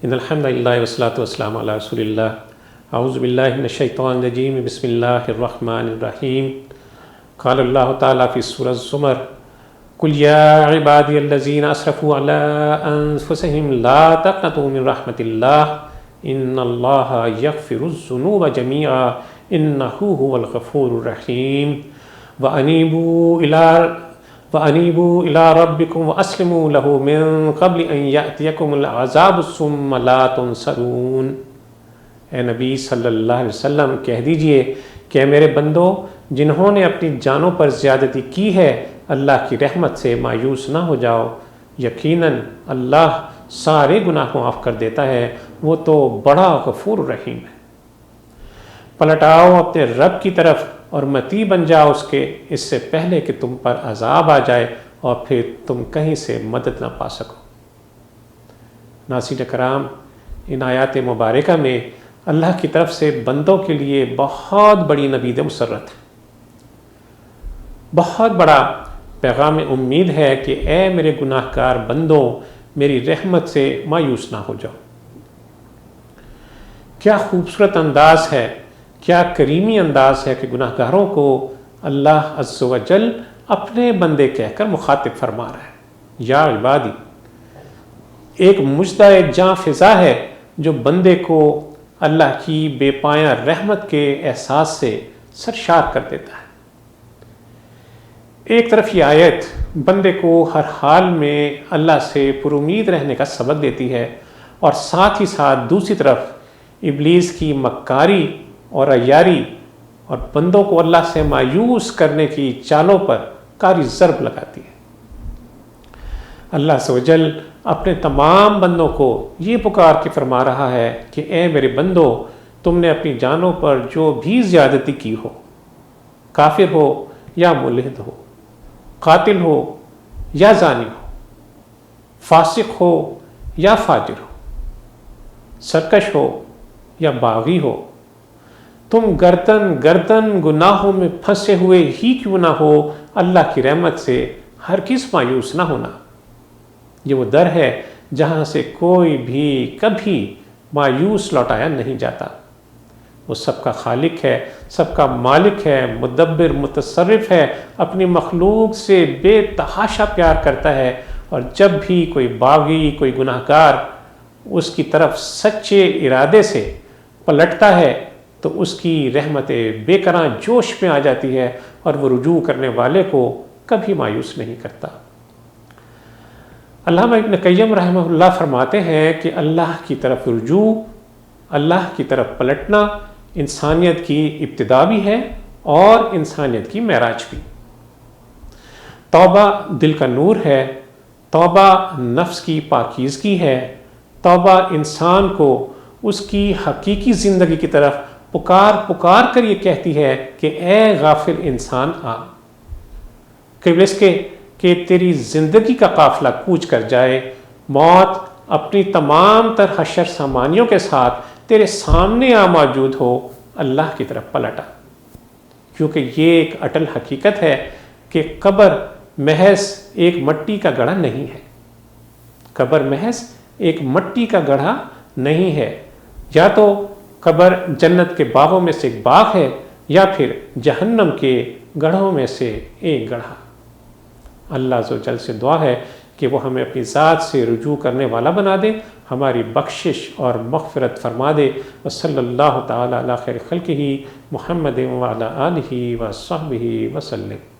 ان الحمد للہ والصلاۃ والسلام علی رسول اللہ اعوذ باللہ من الشیطان الرجیم بسم اللہ الرحمن الرحیم قال اللہ تعالیٰ فی سورۃ الزمر قل یا عبادی الذین اسرفوا علی انفسہم لا تقنطوا من رحمۃ اللہ ان اللہ یغفر الذنوب جميعا انہ هو الغفور الرحیم وَأَنِيبُوا إِلَىٰ رَبِّكُمْ وَأَسْلِمُوا لَهُ مِن قَبْلِ أَن يَأْتِيَكُمُ الْعَذَابُ ثُمَّ لَا تُنصَرُونَ۔ اے نبی صلی اللہ علیہ وسلم کہہ دیجئے کہ میرے بندو، جنہوں نے اپنی جانوں پر زیادتی کی ہے، اللہ کی رحمت سے مایوس نہ ہو جاؤ، یقیناً اللہ سارے گناہ کو معاف کر دیتا ہے، وہ تو بڑا غفور رحیم ہے۔ پلٹ آؤ اپنے رب کی طرف اور متی بن جاؤ اس سے پہلے کہ تم پر عذاب آ جائے اور پھر تم کہیں سے مدد نہ پا سکو۔ ناظرین کرام، ان آیات مبارکہ میں اللہ کی طرف سے بندوں کے لیے بہت بڑی نوید مسرت ہے، بہت بڑا پیغام امید ہے کہ اے میرے گناہ گار بندوں، میری رحمت سے مایوس نہ ہو جاؤ۔ کیا خوبصورت انداز ہے، کیا کریمی انداز ہے کہ گناہ گاروں کو اللہ عز و جل اپنے بندے کہہ کر مخاطب فرما رہا ہے۔ یا عبادی ایک مجدہ جاں فضا ہے جو بندے کو اللہ کی بے پایاں رحمت کے احساس سے سرشار کر دیتا ہے۔ ایک طرف یہ آیت بندے کو ہر حال میں اللہ سے پر امید رہنے کا سبق دیتی ہے، اور ساتھ ہی ساتھ دوسری طرف ابلیس کی مکاری اور عیاری اور بندوں کو اللہ سے مایوس کرنے کی چالوں پر کاری ضرب لگاتی ہے۔ اللہ عز و جل اپنے تمام بندوں کو یہ پکار کے فرما رہا ہے کہ اے میرے بندو، تم نے اپنی جانوں پر جو بھی زیادتی کی ہو، کافر ہو یا ملحد ہو، قاتل ہو یا زانی ہو، فاسق ہو یا فاجر ہو، سرکش ہو یا باغی ہو، تم گردن گناہوں میں پھنسے ہوئے ہی کیوں نہ ہو، اللہ کی رحمت سے ہرگز مایوس نہ ہونا۔ یہ وہ در ہے جہاں سے کوئی بھی کبھی مایوس لوٹایا نہیں جاتا۔ وہ سب کا خالق ہے، سب کا مالک ہے، مدبر متصرف ہے، اپنی مخلوق سے بے تحاشا پیار کرتا ہے، اور جب بھی کوئی باغی، کوئی گناہ گار اس کی طرف سچے ارادے سے پلٹتا ہے تو اس کی رحمت بے کراں جوش میں آ جاتی ہے، اور وہ رجوع کرنے والے کو کبھی مایوس نہیں کرتا۔ علامہ ابن قیم رحمہ اللہ فرماتے ہیں کہ اللہ کی طرف رجوع، اللہ کی طرف پلٹنا انسانیت کی ابتدا بھی ہے اور انسانیت کی معراج بھی۔ توبہ دل کا نور ہے، توبہ نفس کی پاکیزگی ہے، توبہ انسان کو اس کی حقیقی زندگی کی طرف پکار کر یہ کہتی ہے کہ اے غافل انسان آ، قبل اس کے کہ تیری زندگی کا قافلہ کوچ کر جائے، موت اپنی تمام تر حشر سامانیوں کے ساتھ تیرے سامنے آ موجود ہو، اللہ کی طرف پلٹا، کیونکہ یہ ایک اٹل حقیقت ہے کہ قبر محض ایک مٹی کا گڑھا نہیں ہے، قبر محض ایک مٹی کا گڑھا نہیں ہے، یا تو قبر جنت کے باغوں میں سے ایک باغ ہے، یا پھر جہنم کے گڑھوں میں سے ایک گڑھا۔ اللہ عز و جل سے دعا ہے کہ وہ ہمیں اپنی ذات سے رجوع کرنے والا بنا دے، ہماری بخشش اور مغفرت فرما دے۔ وصلی اللہ تعالی علی خیر خلقہ محمد وعلی آلہ وصحبہ وسلم۔